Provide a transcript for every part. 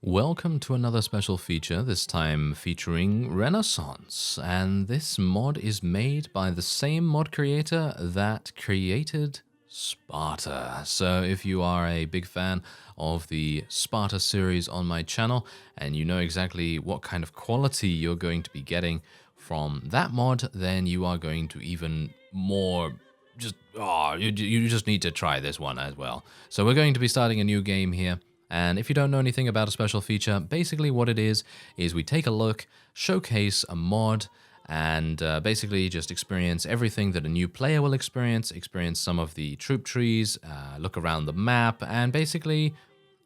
Welcome to another special feature, this time featuring Renaissance, and this mod is made by the same mod creator that created Sparta. So if you are a big fan of the Sparta series on my channel, and you know exactly what kind of quality you're going to be getting from that mod, then you are going to even more you just need to try this one as well. So we're going to be starting a new game here. And if you don't know anything about a special feature, basically what it is we take a look, showcase a mod, and basically just experience everything that a new player will experience some of the troop trees, look around the map, and basically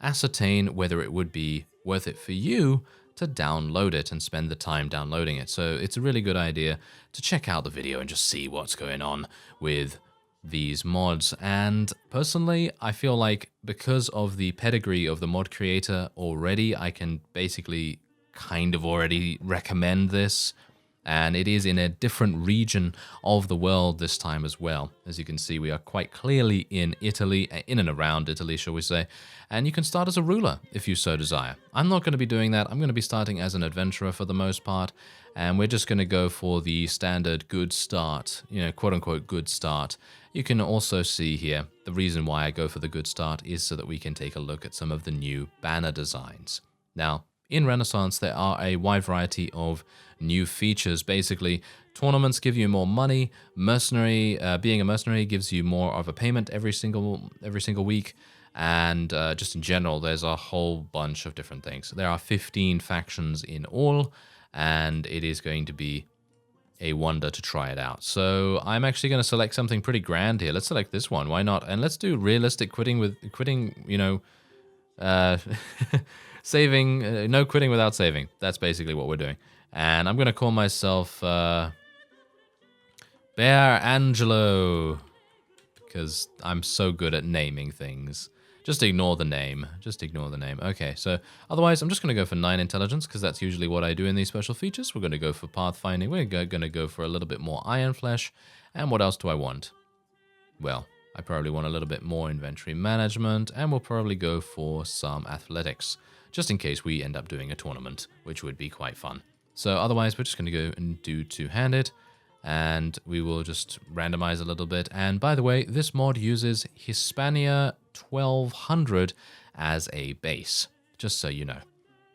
ascertain whether it would be worth it for you to download it and spend the time downloading it. So it's a really good idea to check out the video and just see what's going on with these mods. And personally, I feel like because of the pedigree of the mod creator already, I can basically kind of already recommend this. And it is in a different region of the world this time as well. As you can see, we are quite clearly in Italy, in and around Italy, shall we say. And you can start as a ruler if you so desire. I'm not going to be doing that. I'm going to be starting as an adventurer for the most part. And we're just going to go for the standard good start, quote unquote good start. You can also see here, the reason why I go for the good start is so that we can take a look at some of the new banner designs. Now, in Renaissance, there are a wide variety of new features. Basically, tournaments give you more money. Being a mercenary gives you more of a payment every single week. And just in general, there's a whole bunch of different things. There are 15 factions in all, and it is going to be a wonder to try it out. So I'm actually going to select something pretty grand here. Let's select this one. Why not? And let's do realistic quitting, saving, no quitting without saving. That's basically what we're doing. And I'm going to call myself Bear Angelo because I'm so good at naming things. Just ignore the name. Okay, so otherwise I'm just going to go for 9 intelligence because that's usually what I do in these special features. We're going to go for pathfinding. We're going to go for a little bit more iron flesh. And what else do I want? Well, I probably want a little bit more inventory management, and we'll probably go for some athletics, just in case we end up doing a tournament, which would be quite fun. So otherwise, we're just going to go and do two-handed, and we will just randomize a little bit. And by the way, this mod uses Hispania 1200 as a base, just so you know.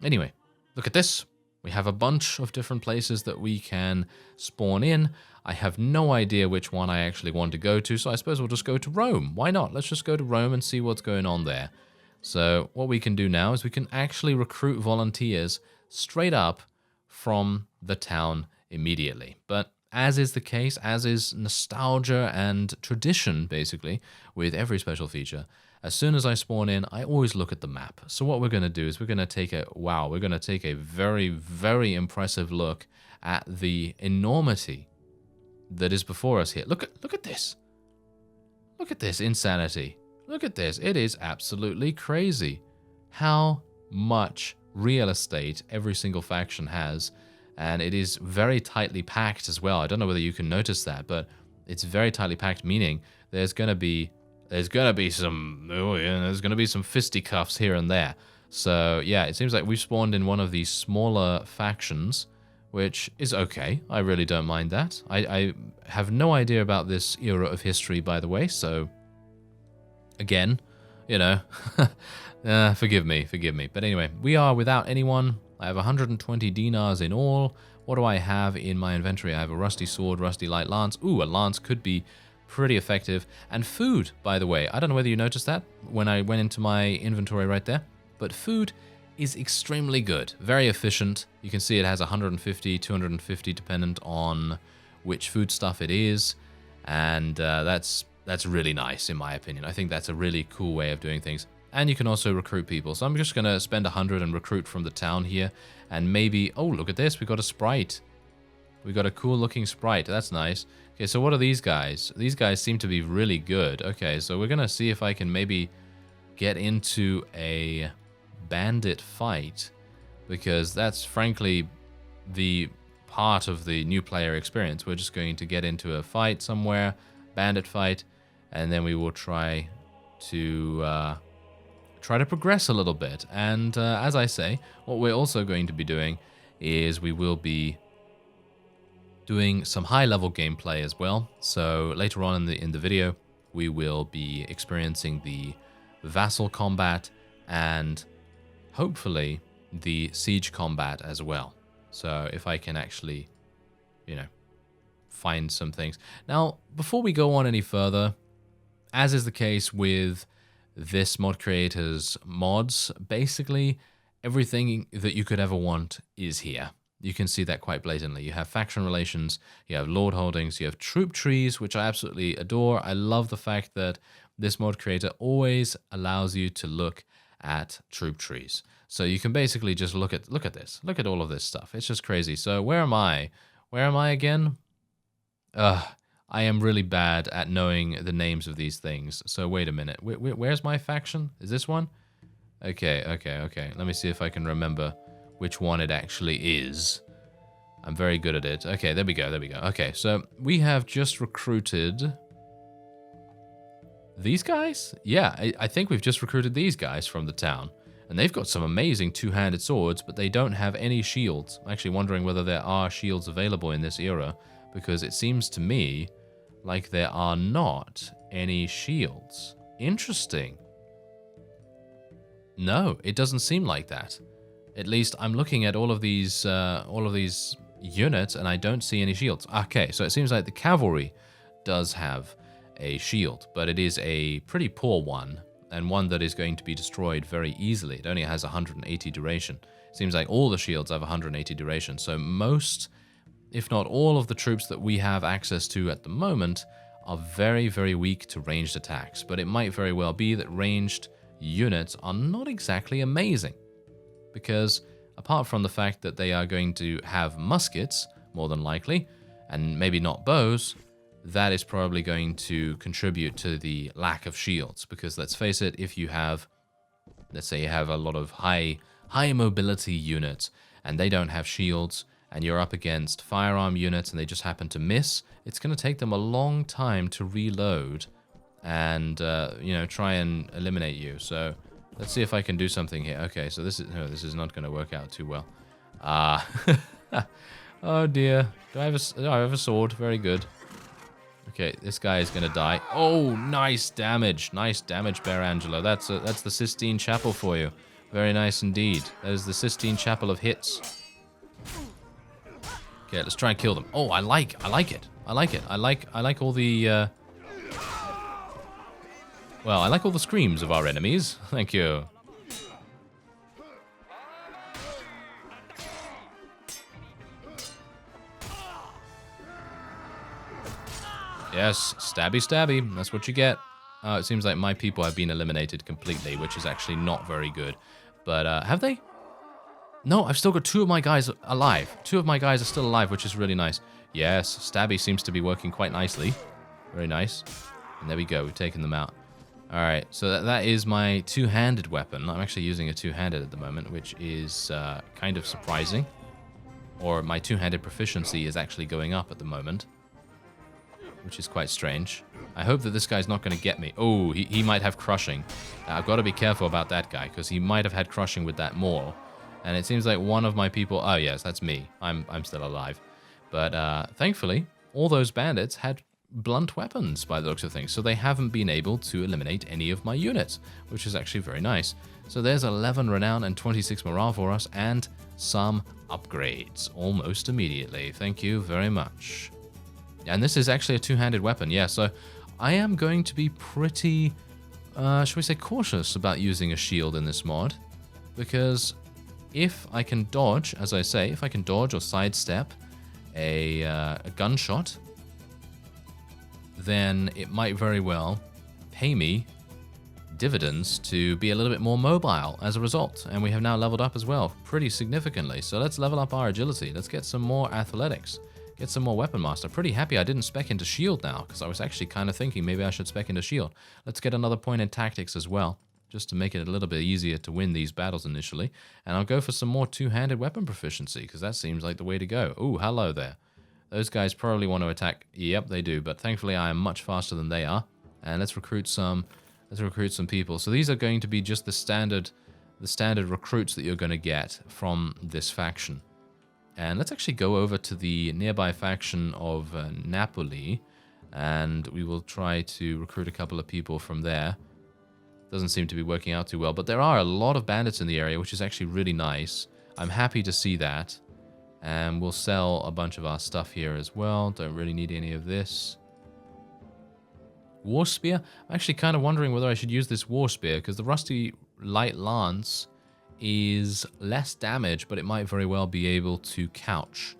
Anyway, look at this. We have a bunch of different places that we can spawn in. I have no idea which one I actually want to go to, so I suppose we'll just go to Rome. Why not? Let's just go to Rome and see what's going on there. So what we can do now is we can actually recruit volunteers straight up from the town immediately. But as is the case, as is nostalgia and tradition, basically, with every special feature, as soon as I spawn in, I always look at the map. So what we're going to do is we're going to take a very, very impressive look at the enormity that is before us here. Look at this. Look at this insanity. Look at this. It is absolutely crazy how much real estate every single faction has, and it is very tightly packed as well. I don't know whether you can notice that, but it's very tightly packed, meaning there's gonna be some fisticuffs here and there. So yeah, it seems like we've spawned in one of these smaller factions, which is okay. I really don't mind that. I have no idea about this era of history, by the way, so again, forgive me. But anyway, we are without anyone. I have 120 dinars in all. What do I have in my inventory? I have a rusty sword, rusty light lance. Ooh, a lance could be pretty effective. And food, by the way. I don't know whether you noticed that when I went into my inventory right there, but food is extremely good. Very efficient. You can see it has 150, 250, dependent on which food stuff it is. And that's really nice, in my opinion. I think that's a really cool way of doing things. And you can also recruit people. So I'm just going to spend 100 and recruit from the town here. And maybe, oh, look at this. We got a sprite. We got a cool looking sprite. That's nice. Okay, so what are these guys? These guys seem to be really good. Okay, so we're going to see if I can maybe get into a bandit fight, because that's frankly the part of the new player experience. We're just going to get into a fight somewhere, bandit fight, and then we will try to try to progress a little bit. And as I say, what we're also going to be doing is we will be doing some high-level gameplay as well. So later on in the video, we will be experiencing the Vassal combat and hopefully the siege combat as well. So if I can actually, you know, find some things. Now, before we go on any further, as is the case with this mod creator's mods, basically everything that you could ever want is here. You can see that quite blatantly. You have faction relations, you have lord holdings, you have troop trees, which I absolutely adore. I love the fact that this mod creator always allows you to look at troop trees. So you can basically just look at this. Look at all of this stuff. It's just crazy. So where am I? Where am I again? I am really bad at knowing the names of these things. So wait a minute. Where's my faction? Is this one? Okay. Let me see if I can remember which one it actually is. I'm very good at it. Okay, there we go. Okay, so we have just recruited these guys? Yeah, I think we've just recruited these guys from the town. And they've got some amazing two-handed swords, but they don't have any shields. I'm actually wondering whether there are shields available in this era, because it seems to me like there are not any shields. Interesting. No, it doesn't seem like that. At least I'm looking at all of these units, and I don't see any shields. Okay, so it seems like the cavalry does have a shield, but it is a pretty poor one, and one that is going to be destroyed very easily. It only has 180 duration. It seems like all the shields have 180 duration, so most, if not all, of the troops that we have access to at the moment are very, very weak to ranged attacks, but it might very well be that ranged units are not exactly amazing, because apart from the fact that they are going to have muskets, more than likely, and maybe not bows, that is probably going to contribute to the lack of shields. Because let's face it, if you have, let's say you have a lot of high mobility units, and they don't have shields, and you're up against firearm units, and they just happen to miss, it's going to take them a long time to reload and, you know, try and eliminate you. So let's see if I can do something here. Okay, so this is not going to work out too well. Oh dear. Do I have a sword? Very good. Okay, this guy is going to die. Oh, nice damage. Nice damage, Bear Angelo. That's the Sistine Chapel for you. Very nice indeed. That is the Sistine Chapel of hits. Okay, let's try and kill them. Oh, I like it. I like all the well, I like all the screams of our enemies. Thank you. Yes, stabby stabby. That's what you get. It seems like my people have been eliminated completely, which is actually not very good. But have they? No, I've still got 2 of my guys alive. 2 of my guys are still alive, which is really nice. Yes, stabby seems to be working quite nicely. Very nice. And there we go. We've taken them out. All right, so that is my two-handed weapon. I'm actually using a two-handed at the moment, which is kind of surprising. Or my two-handed proficiency is actually going up at the moment, which is quite strange. I hope that this guy's not going to get me. Oh, he might have crushing. I've got to be careful about that guy, because he might have had crushing with that maul. And it seems like one of my people... Oh, yes, that's me. I'm still alive. But thankfully, all those bandits had blunt weapons by the looks of things, so they haven't been able to eliminate any of my units, which is actually very nice. So there's 11 renown and 26 morale for us, and some upgrades almost immediately. Thank you very much. And this is actually a two-handed weapon, yeah, so I am going to be pretty, should we say, cautious about using a shield in this mod, because if I can dodge, as I say, if I can dodge or sidestep a gunshot, then it might very well pay me dividends to be a little bit more mobile as a result. And we have now leveled up as well pretty significantly. So let's level up our agility. Let's get some more athletics. Get some more weapon master. Pretty happy I didn't spec into shield now, because I was actually kind of thinking maybe I should spec into shield. Let's get another point in tactics as well, just to make it a little bit easier to win these battles initially. And I'll go for some more two-handed weapon proficiency, because that seems like the way to go. Ooh, hello there. Those guys probably want to attack. Yep, they do, but thankfully I am much faster than they are. And let's recruit some Let's recruit some people. So these are going to be just the standard recruits that you're going to get from this faction. And let's actually go over to the nearby faction of Napoli, and we will try to recruit a couple of people from there. Doesn't seem to be working out too well, but there are a lot of bandits in the area, which is actually really nice. I'm happy to see that. And we'll sell a bunch of our stuff here as well. Don't really need any of this. War Spear? I'm actually kind of wondering whether I should use this War Spear, because the Rusty Light Lance is less damage, but it might very well be able to couch.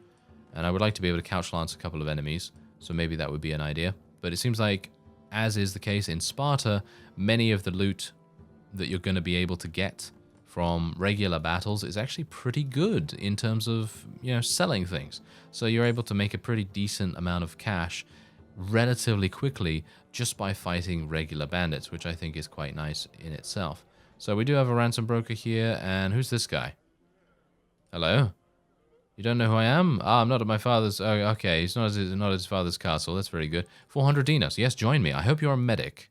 And I would like to be able to couch lance a couple of enemies, so maybe that would be an idea. But it seems like, as is the case in Sparta, many of the loot that you're going to be able to get from regular battles is actually pretty good in terms of, you know, selling things. So you're able to make a pretty decent amount of cash relatively quickly just by fighting regular bandits, which I think is quite nice in itself. So we do have a ransom broker here, and who's this guy? Hello? You don't know who I am? Ah, I'm not at my father's... Oh, okay, he's not at his father's castle. That's very good. 400 dinars. Yes, join me. I hope you're a medic.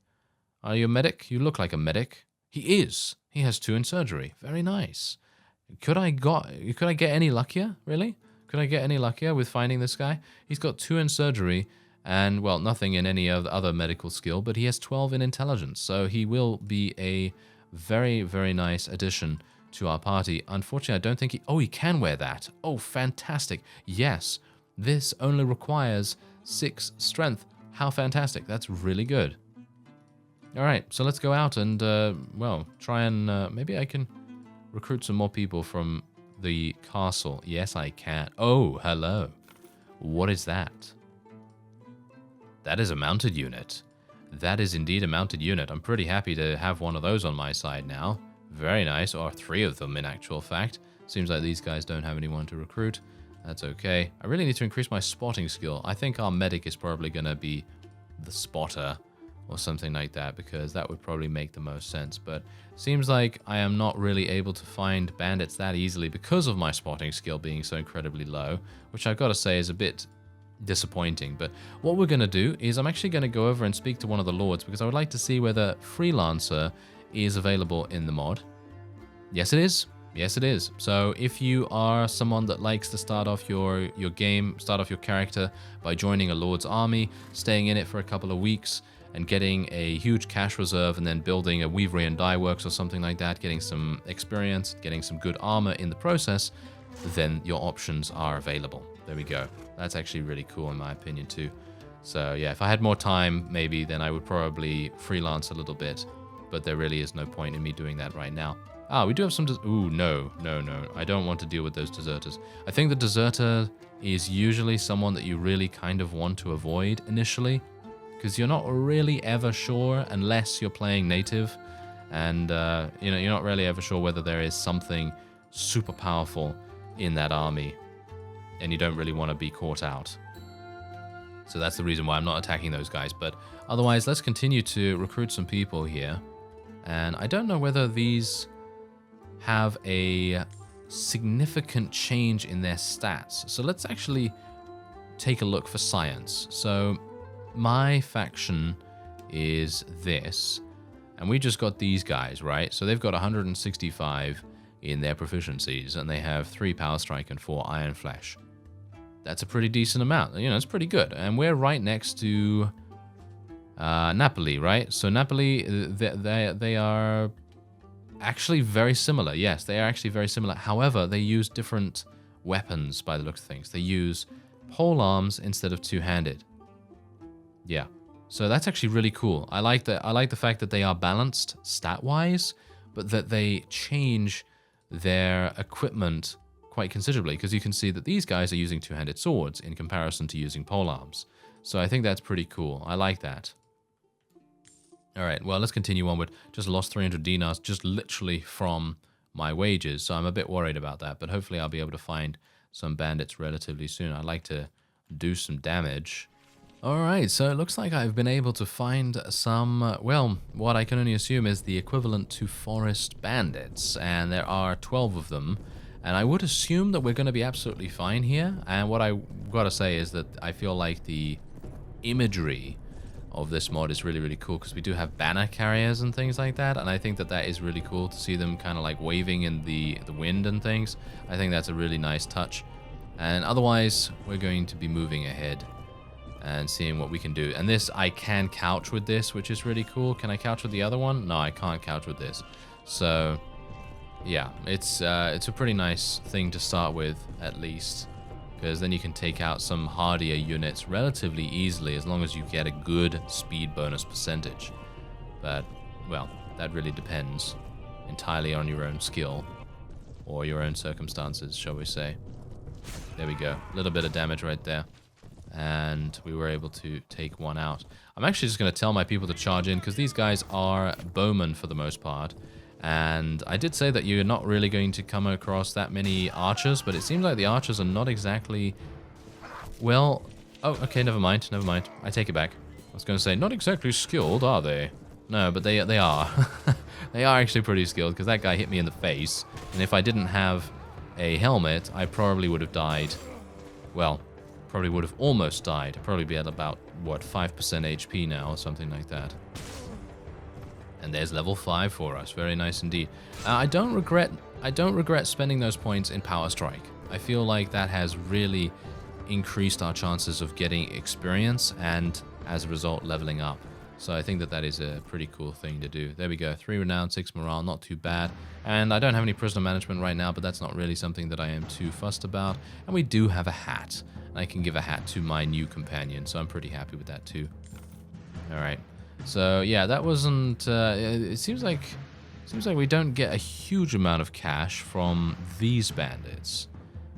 Are you a medic? You look like a medic. He is. He has 2 in surgery. Very nice. Could I get any luckier, really? Could I get any luckier with finding this guy? He's got 2 in surgery and, well, nothing in any other medical skill, but he has 12 in intelligence, so he will be a very, very nice addition to our party. Unfortunately, I don't think he... Oh, he can wear that. Oh, fantastic. Yes, this only requires 6 strength. How fantastic. That's really good. All right, so let's go out and, well, try and... maybe I can recruit some more people from the castle. Yes, I can. Oh, hello. What is that? That is a mounted unit. That is indeed a mounted unit. I'm pretty happy to have one of those on my side now. Very nice, or 3 of them in actual fact. Seems like these guys don't have anyone to recruit. That's okay. I really need to increase my spotting skill. I think our medic is probably going to be the spotter or something like that, because that would probably make the most sense. But seems like I am not really able to find bandits that easily because of my spotting skill being so incredibly low, which I've got to say is a bit disappointing. But what we're going to do is I'm actually going to go over and speak to one of the lords, because I would like to see whether Freelancer is available in the mod. Yes, it is. Yes, it is. So if you are someone that likes to start off your game, start off your character by joining a lord's army, staying in it for a couple of weeks, and getting a huge cash reserve, and then building a weavery and dye works or something like that, getting some experience, getting some good armor in the process, then your options are available. There we go. That's actually really cool in my opinion too. So yeah, if I had more time, maybe then I would probably freelance a little bit, but there really is no point in me doing that right now. Ah, we do have some... Ooh, no. I don't want to deal with those deserters. I think the deserter is usually someone that you really kind of want to avoid initially, because you're not really ever sure unless you're playing native, and you know, you're not really ever sure whether there is something super powerful in that army, and you don't really want to be caught out. So that's the reason why I'm not attacking those guys. But otherwise, let's continue to recruit some people here. And I don't know whether these have a significant change in their stats. So let's actually take a look for science. So my faction is this, and we just got these guys, right? So they've got 165 in their proficiencies, and they have 3 Power Strike and 4 Iron Flesh. That's a pretty decent amount. You know, it's pretty good. And we're right next to Napoli, right? So Napoli, they are actually very similar. Yes, they are actually very similar. However, they use different weapons by the looks of things. They use pole arms instead of two-handed. Yeah, so that's actually really cool. I like the fact that they are balanced stat-wise, but that they change their equipment quite considerably, because you can see that these guys are using two-handed swords in comparison to using pole arms. So I think that's pretty cool. I like that. All right, well, let's continue onward. Just lost 300 dinars just literally from my wages, so I'm a bit worried about that, but hopefully I'll be able to find some bandits relatively soon. I'd like to do some damage. Alright, so it looks like I've been able to find some, well, what I can only assume is the equivalent to forest bandits, and there are 12 of them, and I would assume that we're going to be absolutely fine here, and what I gotta say is that I feel like the imagery of this mod is really, really cool, because we do have banner carriers and things like that, and I think that that is really cool to see them kind of like waving in the wind and things. I think that's a really nice touch. And otherwise, we're going to be moving ahead and seeing what we can do. And this, I can couch with this, which is really cool. Can I couch with the other one? No, I can't couch with this. So, yeah, it's a pretty nice thing to start with, at least, because then you can take out some hardier units relatively easily, as long as you get a good speed bonus percentage. But, well, that really depends entirely on your own skill, or your own circumstances, shall we say. There we go. A little bit of damage right there. And we were able to take one out. I'm actually just going to tell my people to charge in, because these guys are bowmen for the most part. And I did say that you're not really going to come across that many archers, but it seems like the archers are not exactly... Well... Oh, okay, never mind, never mind. I take it back. I was going to say, not exactly skilled, are they? No, but they are. They are actually pretty skilled, because that guy hit me in the face. And if I didn't have a helmet, I probably would have died. Well, probably would have almost died. I'd probably be at about, what, 5% HP now, or something like that. And there's level 5 for us. Very nice indeed. I don't regret spending those points in Power Strike. I feel like that has really increased our chances of getting experience and, as a result, leveling up. So I think that that is a pretty cool thing to do. There we go. 3 renown, 6 morale, not too bad. And I don't have any prisoner management right now, but that's not really something that I am too fussed about. And we do have a hat. I can give a hat to my new companion, so I'm pretty happy with that too. All right. So yeah, that wasn't. It seems like we don't get a huge amount of cash from these bandits,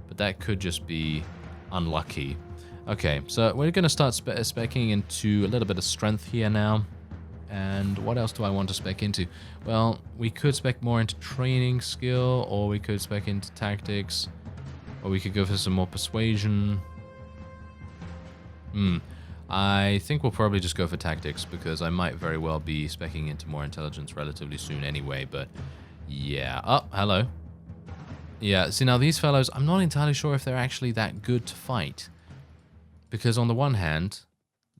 but that could just be unlucky. Okay, so we're going to start speccing into a little bit of strength here now. And what else do I want to spec into? Well, we could spec more into training skill, or we could spec into tactics, or we could go for some more persuasion. I think we'll probably just go for tactics, because I might very well be speccing into more intelligence relatively soon anyway, but yeah. Oh, hello. Yeah, see now these fellows, I'm not entirely sure if they're actually that good to fight. Because on the one hand,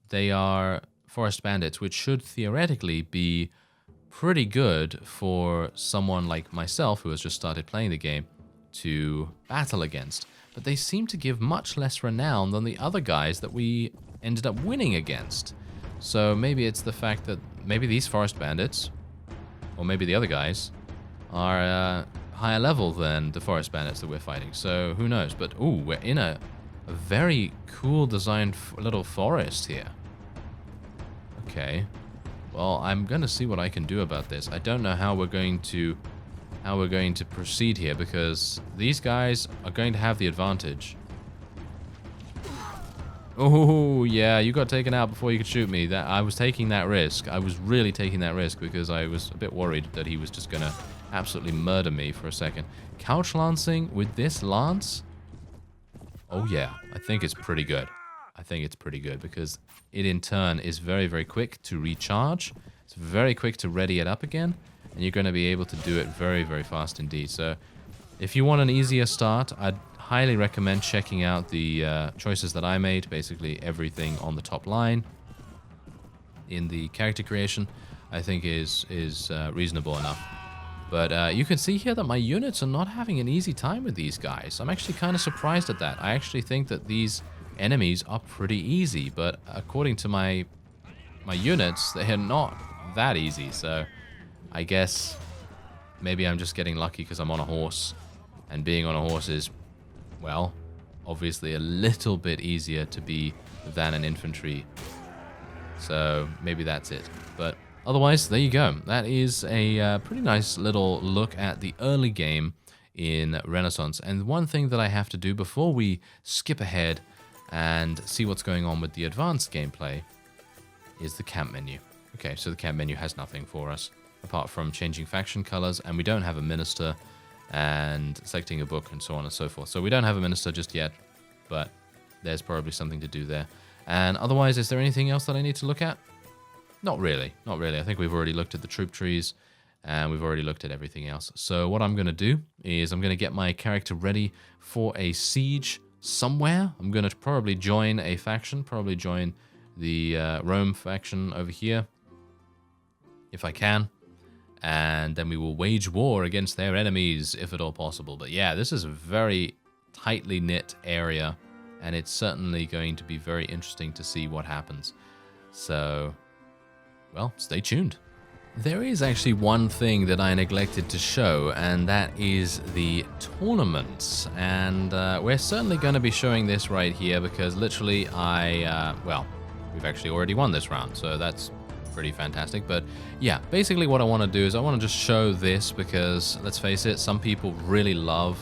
they are forest bandits, which should theoretically be pretty good for someone like myself, who has just started playing the game, to battle against. But they seem to give much less renown than the other guys that we ended up winning against. So maybe it's the fact that maybe these forest bandits, or maybe the other guys, are higher level than the forest bandits that we're fighting. So who knows? But ooh, we're in a very cool designed little forest here. Okay. Well, I'm gonna see what I can do about this. I don't know how we're going to proceed here, because these guys are going to have the advantage. Oh, yeah, you got taken out before you could shoot me. I was taking that risk. I was really taking that risk, because I was a bit worried that he was just going to absolutely murder me for a second. Couch lancing with this lance? Oh, yeah, I think it's pretty good. I think it's pretty good, because it, in turn, is very, very quick to recharge. It's very quick to ready it up again, and you're going to be able to do it very, very fast indeed. So if you want an easier start, I'd highly recommend checking out the choices that I made. Basically everything on the top line in the character creation, I think is reasonable enough. But you can see here that my units are not having an easy time with these guys. I'm actually kind of surprised at that. I actually think that these enemies are pretty easy, but according to my units, they're not that easy. So I guess maybe I'm just getting lucky because I'm on a horse, and being on a horse is, well, obviously a little bit easier to be than an infantry. So maybe that's it. But otherwise, there you go. That is a pretty nice little look at the early game in Renaissance. And one thing that I have to do before we skip ahead and see what's going on with the advanced gameplay is the camp menu. Okay, so the camp menu has nothing for us apart from changing faction colors, and we don't have a minister and selecting a book and so on and so forth. So we don't have a minister just yet, but there's probably something to do there. And otherwise, is there anything else that I need to look at? Not really, not really. I think we've already looked at the troop trees, and we've already looked at everything else. So what I'm going to do is I'm going to get my character ready for a siege somewhere. I'm going to probably join a faction, probably join the Rome faction over here, if I can. And then we will wage war against their enemies, if at all possible. But yeah, this is a very tightly knit area, and it's certainly going to be very interesting to see what happens. So, well, stay tuned. There is actually one thing that I neglected to show, and that is the tournaments. And we're certainly going to be showing this right here because literally well, we've actually already won this round, so that's pretty fantastic. But yeah, basically what I want to do is I want to just show this because, let's face it, some people really love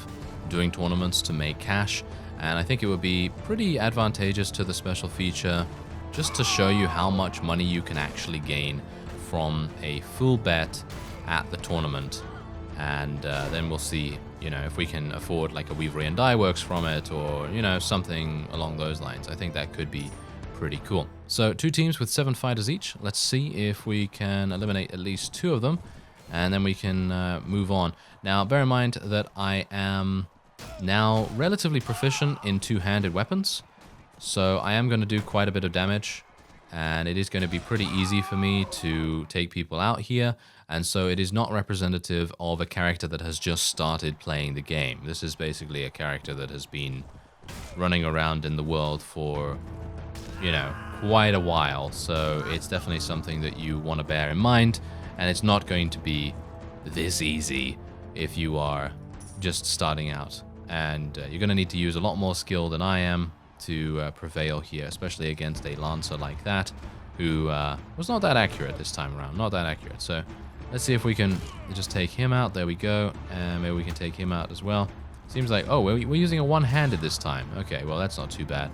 doing tournaments to make cash, and I think it would be pretty advantageous to the special feature just to show you how much money you can actually gain from a full bet at the tournament. And then we'll see, you know, if we can afford like a Weavery and Die Works from it, or, you know, something along those lines. I think that could be pretty cool. So 2 teams with 7 fighters each. Let's see if we can eliminate at least 2 of them, and then we can move on. Now, bear in mind that I am now relatively proficient in 2-handed weapons, so I am going to do quite a bit of damage, and it is going to be pretty easy for me to take people out here. And so it is not representative of a character that has just started playing the game. This is basically a character that has been running around in the world for, you know, quite a while. So it's definitely something that you want to bear in mind, and it's not going to be this easy if you are just starting out. And you're going to need to use a lot more skill than I am to prevail here, especially against a Lancer like that, who was not that accurate this time around. Not that accurate. So let's see if we can just take him out. There we go. And maybe we can take him out as well. Seems like, oh, we're using a one-handed this time. Okay, well, that's not too bad.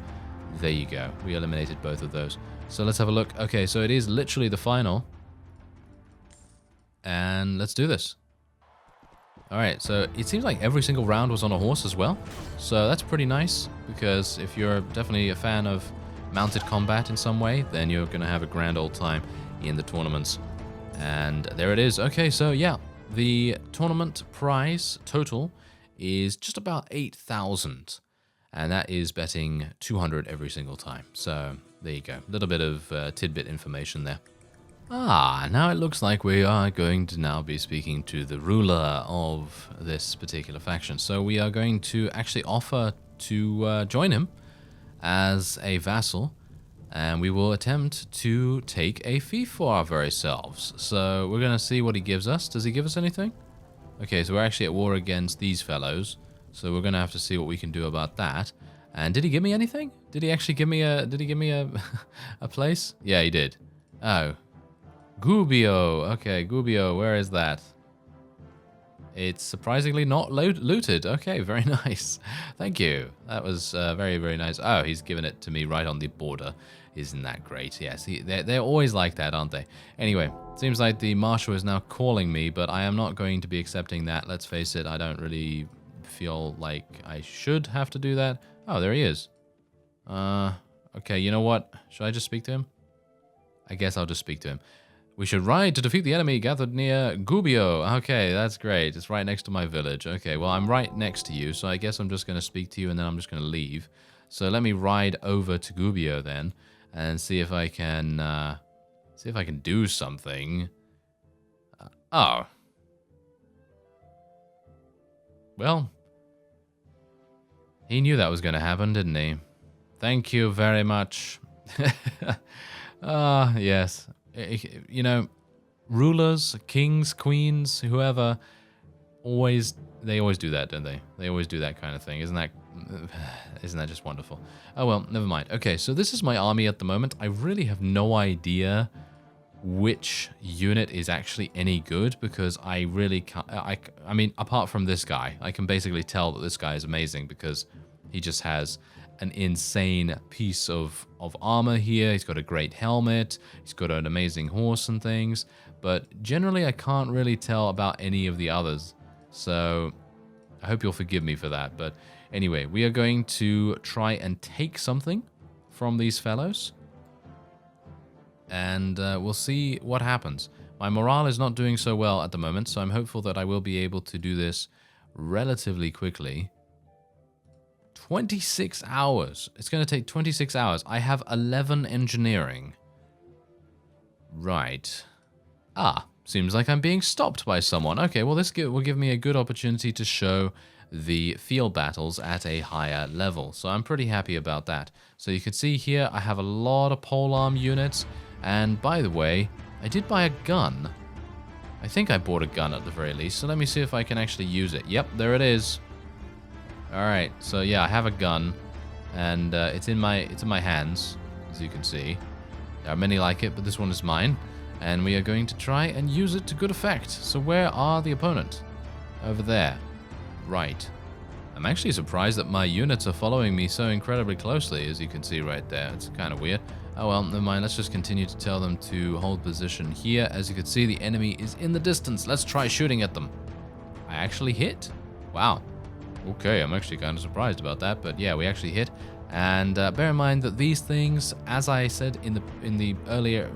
There you go. We eliminated both of those. So let's have a look. Okay, so it is literally the final. And let's do this. All right, so it seems like every single round was on a horse as well. So that's pretty nice, because if you're definitely a fan of mounted combat in some way, then you're going to have a grand old time in the tournaments. And there it is. Okay, so yeah, the tournament prize total is just about 8,000. And that is betting 200 every single time. So there you go. A little bit of tidbit information there. Now it looks like we are going to now be speaking to the ruler of this particular faction. So we are going to actually offer to join him as a vassal, and we will attempt to take a fief for our very selves. So we're going to see what he gives us. Does he give us anything? Okay, so we're actually at war against these fellows, so we're going to have to see what we can do about that. And did he give me anything? Did he actually give me a a place? Yeah, he did. Oh. Gubbio. Okay, Gubbio, where is that? It's surprisingly not looted. Okay, very nice. Thank you. That was very, very nice. Oh, he's given it to me right on the border. Isn't that great? Yes, they're always like that, aren't they? Anyway, seems like the marshal is now calling me, but I am not going to be accepting that. Let's face it, I don't really feel like I should have to do that. Oh, there he is. Okay, you know what? Should I just speak to him? I guess I'll just speak to him. We should ride to defeat the enemy gathered near Gubbio. Okay, that's great. It's right next to my village. Okay, well, I'm right next to you, so I guess I'm just going to speak to you and then I'm just going to leave. So let me ride over to Gubbio then and see if I can do something. Oh. Well, he knew that was going to happen, didn't he? Thank you very much. Yes. You know, rulers, kings, queens, whoever, they always do that, don't they? They always do that kind of thing. Isn't that just wonderful? Oh, well, never mind. Okay, so this is my army at the moment. I really have no idea which unit is actually any good, because I really can't, I mean, apart from this guy, I can basically tell that this guy is amazing because he just has an insane piece of armor here. He's got a great helmet. He's got an amazing horse and things. But generally, I can't really tell about any of the others. So I hope you'll forgive me for that. But anyway, we are going to try and take something from these fellows. And we'll see what happens. My morale is not doing so well at the moment, so I'm hopeful that I will be able to do this relatively quickly. 26 hours. It's going to take 26 hours. I have 11 engineering. Right. Ah, seems like I'm being stopped by someone. Okay, well, this will give me a good opportunity to show the field battles at a higher level. So I'm pretty happy about that. So you can see here, I have a lot of polearm units. And by the way, I did buy a gun. I think I bought a gun at the very least. So let me see if I can actually use it. Yep, there it is. All right, so yeah, I have a gun, and it's in my hands, as you can see. There are many like it, but this one is mine, and we are going to try and use it to good effect. So where are the opponent? Over there. Right. I'm actually surprised that my units are following me so incredibly closely, as you can see right there. It's kind of weird. Oh well, never mind. Let's just continue to tell them to hold position here. As you can see, the enemy is in the distance. Let's try shooting at them. I actually hit. Wow. Okay, I'm actually kind of surprised about that, but yeah, we actually hit. And bear in mind that these things, as I said in the earlier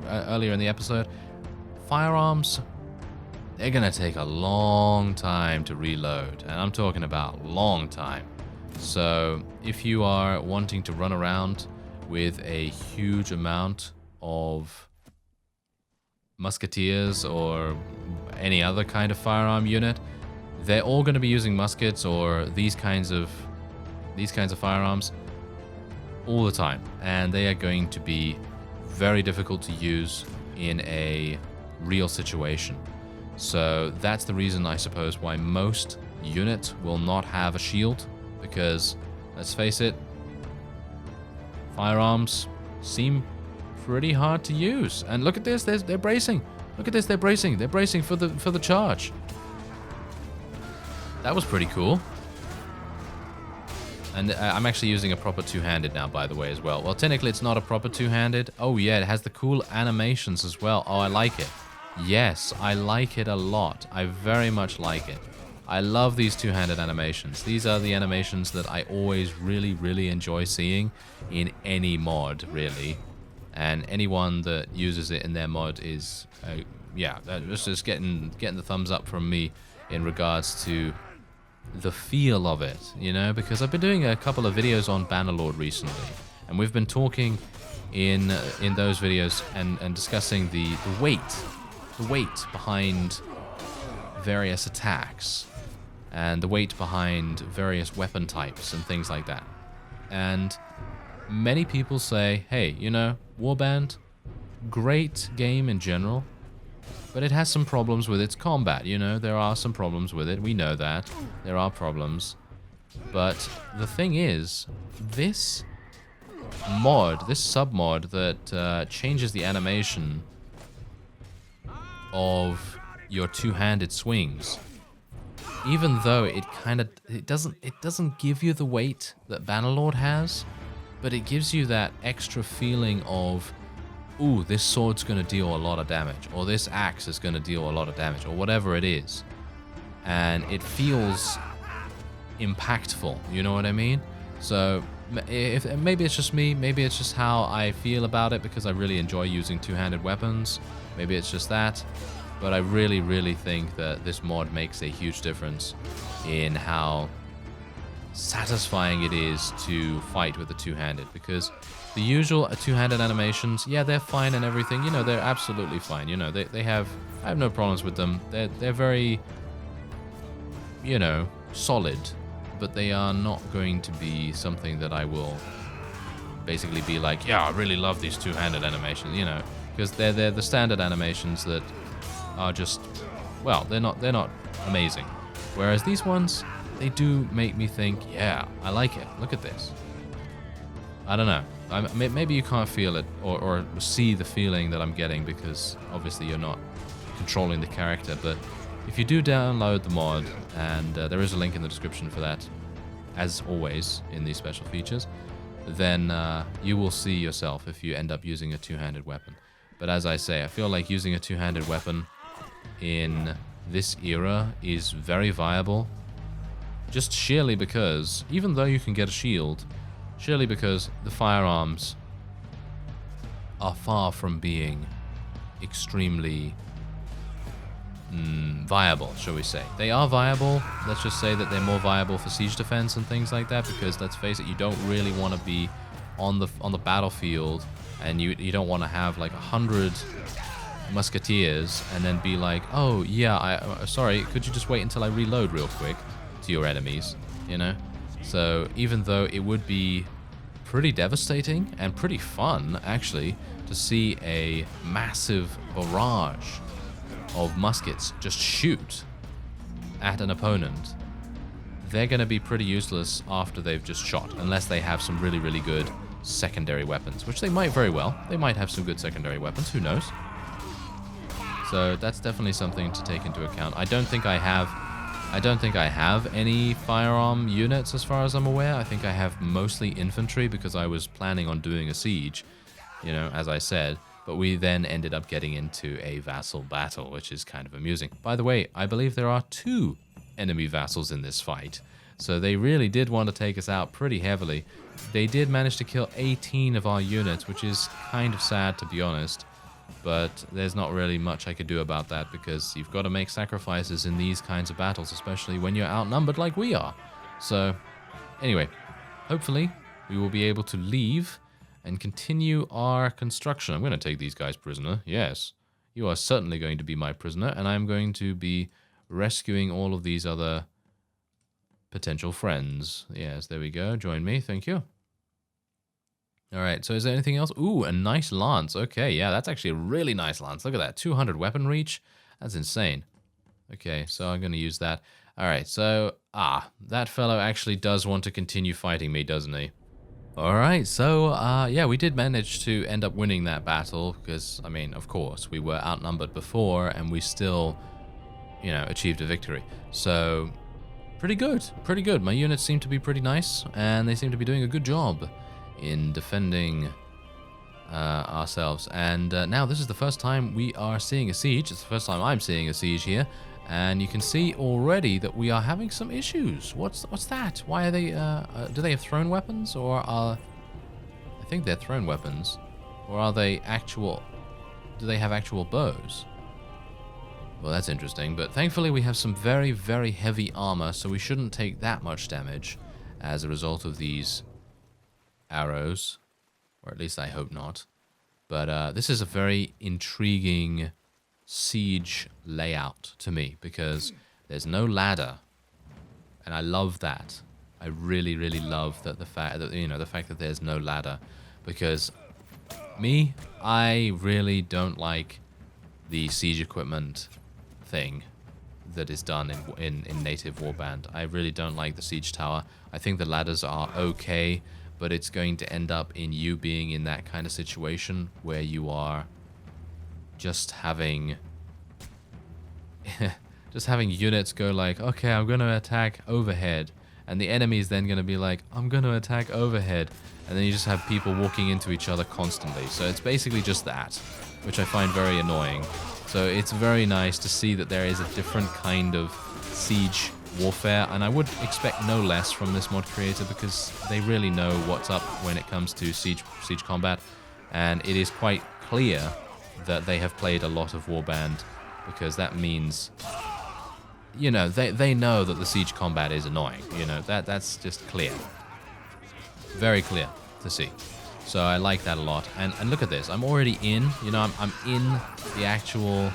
in the episode, firearms, they're gonna take a long time to reload, and I'm talking about long time. So if you are wanting to run around with a huge amount of musketeers or any other kind of firearm unit, they're all going to be using muskets or these kinds of firearms all the time, and they are going to be very difficult to use in a real situation. So that's the reason, I suppose, why most units will not have a shield, because let's face it, firearms seem pretty hard to use. And look at this, they're bracing. Look at this, they're bracing. They're bracing for the charge. That was pretty cool. And I'm actually using a proper two-handed now, by the way, as well. Well, technically, it's not a proper two-handed. Oh, yeah, it has the cool animations as well. Oh, I like it. Yes, I like it a lot. I very much like it. I love these two-handed animations. These are the animations that I always really, really enjoy seeing in any mod, really. And anyone that uses it in their mod is, yeah, that's just getting the thumbs up from me in regards to the feel of it, you know, because I've been doing a couple of videos on Bannerlord recently, and we've been talking in those videos and discussing the weight behind various attacks and the weight behind various weapon types and things like that. And many people say, hey, you know, Warband, great game in general, but it has some problems with its combat, you know, there are some problems with it, we know that, there are problems. But the thing is, this mod, this sub-mod that changes the animation of your two-handed swings, even though it doesn't give you the weight that Bannerlord has, but it gives you that extra feeling of, ooh, this sword's going to deal a lot of damage, or this axe is going to deal a lot of damage, or whatever it is. And it feels impactful, you know what I mean? So maybe it's just me, maybe it's just how I feel about it, because I really enjoy using two-handed weapons. Maybe it's just that. But I really, really think that this mod makes a huge difference in how satisfying it is to fight with a two-handed, because the usual two-handed animations, yeah, they're fine and everything, you know, they're absolutely fine, you know, I have no problems with them, they're very, you know, solid, but they are not going to be something that I will basically be like, yeah, I really love these two-handed animations, you know, because they're the standard animations that are just, well, they're not amazing, whereas these ones, they do make me think, yeah, I like it. Look at this. I don't know. Maybe you can't feel it or see the feeling that I'm getting, because obviously you're not controlling the character. But if you do download the mod, and there is a link in the description for that, as always in these special features, then you will see yourself if you end up using a two-handed weapon. But as I say, I feel like using a two-handed weapon in this era is very viable. Just sheerly because, even though you can get a shield, surely because the firearms are far from being extremely viable, shall we say. They are viable. Let's just say that they're more viable for siege defense and things like that, because let's face it, you don't really want to be on the battlefield, and you don't want to have like 100 musketeers and then be like, oh yeah, sorry, could you just wait until I reload real quick, to your enemies, you know? So even though it would be pretty devastating and pretty fun actually to see a massive barrage of muskets just shoot at an opponent, they're going to be pretty useless after they've just shot, unless they have some really, really good secondary weapons, which they might very well. They might have some good secondary weapons, who knows? So that's definitely something to take into account. I don't think I have any firearm units as far as I'm aware. I think I have mostly infantry because I was planning on doing a siege, you know, as I said. But we then ended up getting into a vassal battle, which is kind of amusing. By the way, I believe there are 2 enemy vassals in this fight. So they really did want to take us out pretty heavily. They did manage to kill 18 of our units, which is kind of sad, to be honest. But there's not really much I could do about that, because you've got to make sacrifices in these kinds of battles, especially when you're outnumbered like we are. So, anyway, hopefully we will be able to leave and continue our construction. I'm going to take these guys prisoner. Yes, you are certainly going to be my prisoner, and I'm going to be rescuing all of these other potential friends. Yes, there we go. Join me. Thank you. All right, so is there anything else? Ooh, a nice lance. Okay, yeah, that's actually a really nice lance. Look at that, 200 weapon reach. That's insane. Okay, so I'm going to use that. All right, so, that fellow actually does want to continue fighting me, doesn't he? All right, so, yeah, we did manage to end up winning that battle because, I mean, of course, we were outnumbered before and we still, you know, achieved a victory. So, pretty good, pretty good. My units seem to be pretty nice, and they seem to be doing a good job in defending ourselves. And now this is the first time we are seeing a siege. It's the first time I'm seeing a siege here, and you can see already that we are having some issues. What's that? Why are they? Do they have thrown weapons, or are? I think they're thrown weapons, or are they actual? Do they have actual bows? Well, that's interesting. But thankfully, we have some very, very heavy armor, so we shouldn't take that much damage as a result of these arrows, or at least I hope not. But this is a very intriguing siege layout to me, because there's no ladder, and I love that. I really, really love that the fact that there's no ladder, because I really don't like the siege equipment thing that is done in native Warband. I really don't like the siege tower. I think the ladders are okay, but it's going to end up in you being in that kind of situation where you are just having units go like, okay, I'm going to attack overhead, and the enemy is then going to be like, I'm going to attack overhead, and then you just have people walking into each other constantly. So it's basically just that, which I find very annoying. So it's very nice to see that there is a different kind of siege warfare, and I would expect no less from this mod creator, because they really know what's up when it comes to siege combat, and it is quite clear that they have played a lot of Warband, because that means, you know, they know that the siege combat is annoying. You know, that's just clear, very clear to see. So I like that a lot. And look at this, I'm already in. You know, I'm in the actual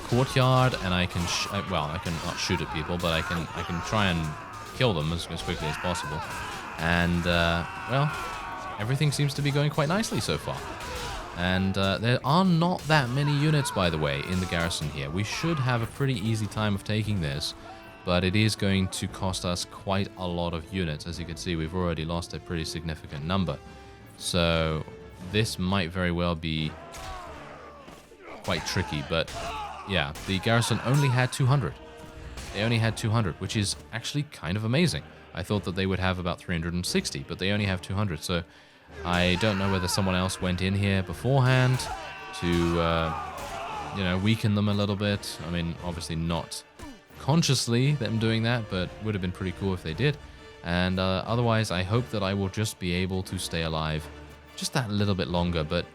courtyard, and I can I can not shoot at people, but I can try and kill them as quickly as possible. And well, everything seems to be going quite nicely so far. And there are not that many units, by the way, in the garrison here. We should have a pretty easy time of taking this, but it is going to cost us quite a lot of units. As you can see, we've already lost a pretty significant number. So this might very well be quite tricky, but yeah, the garrison only had 200. They only had 200, which is actually kind of amazing. I thought that they would have about 360, but they only have 200. So I don't know whether someone else went in here beforehand to, you know, weaken them a little bit. I mean, obviously not consciously them doing that, but would have been pretty cool if they did. And otherwise, I hope that I will just be able to stay alive just that little bit longer. But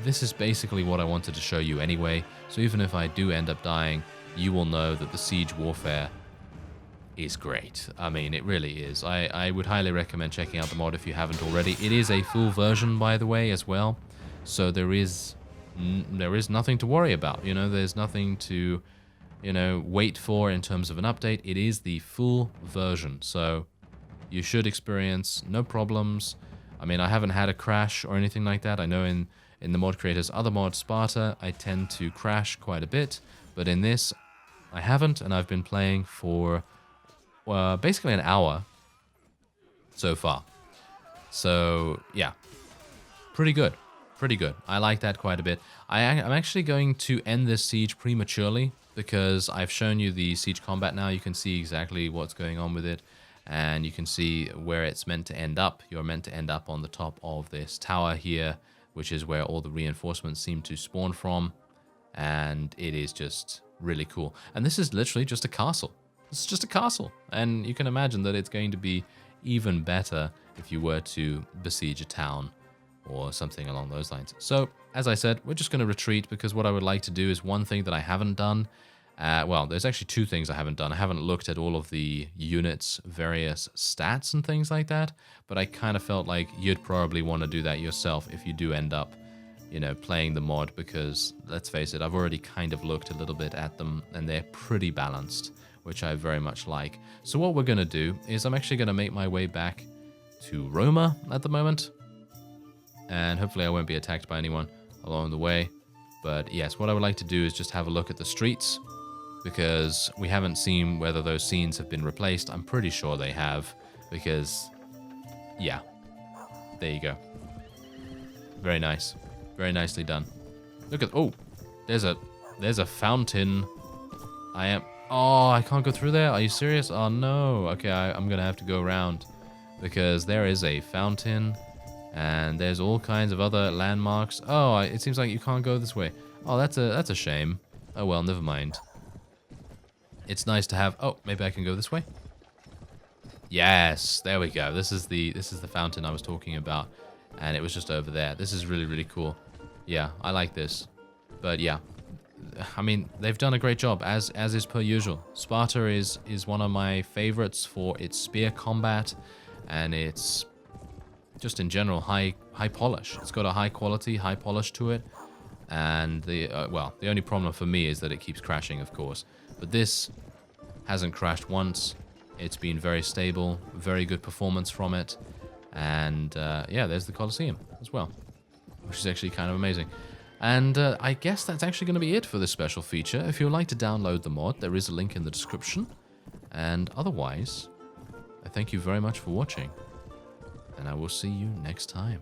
this is basically what I wanted to show you anyway. So even if I do end up dying, you will know that the siege warfare is great. I mean, it really is. I would highly recommend checking out the mod if you haven't already. It is a full version, by the way, as well. So there is nothing to worry about. You know, there's nothing to, you know, wait for in terms of an update. It is the full version. So you should experience no problems. I mean, I haven't had a crash or anything like that. I know in the mod creator's other mod, Sparta, I tend to crash quite a bit. But in this, I haven't, and I've been playing for basically an hour so far. So, yeah. Pretty good. Pretty good. I like that quite a bit. I'm actually going to end this siege prematurely because I've shown you the siege combat now. You can see exactly what's going on with it. And you can see where it's meant to end up. You're meant to end up on the top of this tower here, which is where all the reinforcements seem to spawn from. And it is just really cool. And this is literally just a castle. It's just a castle. And you can imagine that it's going to be even better if you were to besiege a town or something along those lines. So, as I said, we're just going to retreat because what I would like to do is one thing that I haven't done. Well, there's actually two things I haven't done. I haven't looked at all of the units' various stats and things like that, but I kind of felt like you'd probably want to do that yourself if you do end up, you know, playing the mod, because let's face it, I've already kind of looked a little bit at them and they're pretty balanced, which I very much like. So what we're going to do is I'm actually going to make my way back to Roma at the moment, and hopefully I won't be attacked by anyone along the way. But yes, what I would like to do is just have a look at the streets, because we haven't seen whether those scenes have been replaced. I'm pretty sure they have, because, yeah, there you go. Very nice. Very nicely done. Look at, oh, there's a fountain. Oh, I can't go through there? Are you serious? Oh, no. Okay, I'm going to have to go around, because there is a fountain, and there's all kinds of other landmarks. Oh, it seems like you can't go this way. Oh, that's a shame. Oh, well, never mind. It's nice to have... Oh, maybe I can go this way? Yes, there we go. This is the fountain I was talking about, and it was just over there. This is really, really cool. Yeah, I like this. But yeah, I mean, they've done a great job, as is per usual. Sparta is one of my favorites for its spear combat, and it's just in general high polish. It's got a high quality, high polish to it, and well, the only problem for me is that it keeps crashing, of course. But this hasn't crashed once. It's been very stable, very good performance from it. And yeah, there's the Colosseum as well, which is actually kind of amazing. And I guess that's actually going to be it for this special feature. If you would like to download the mod, there is a link in the description. And otherwise, I thank you very much for watching, and I will see you next time.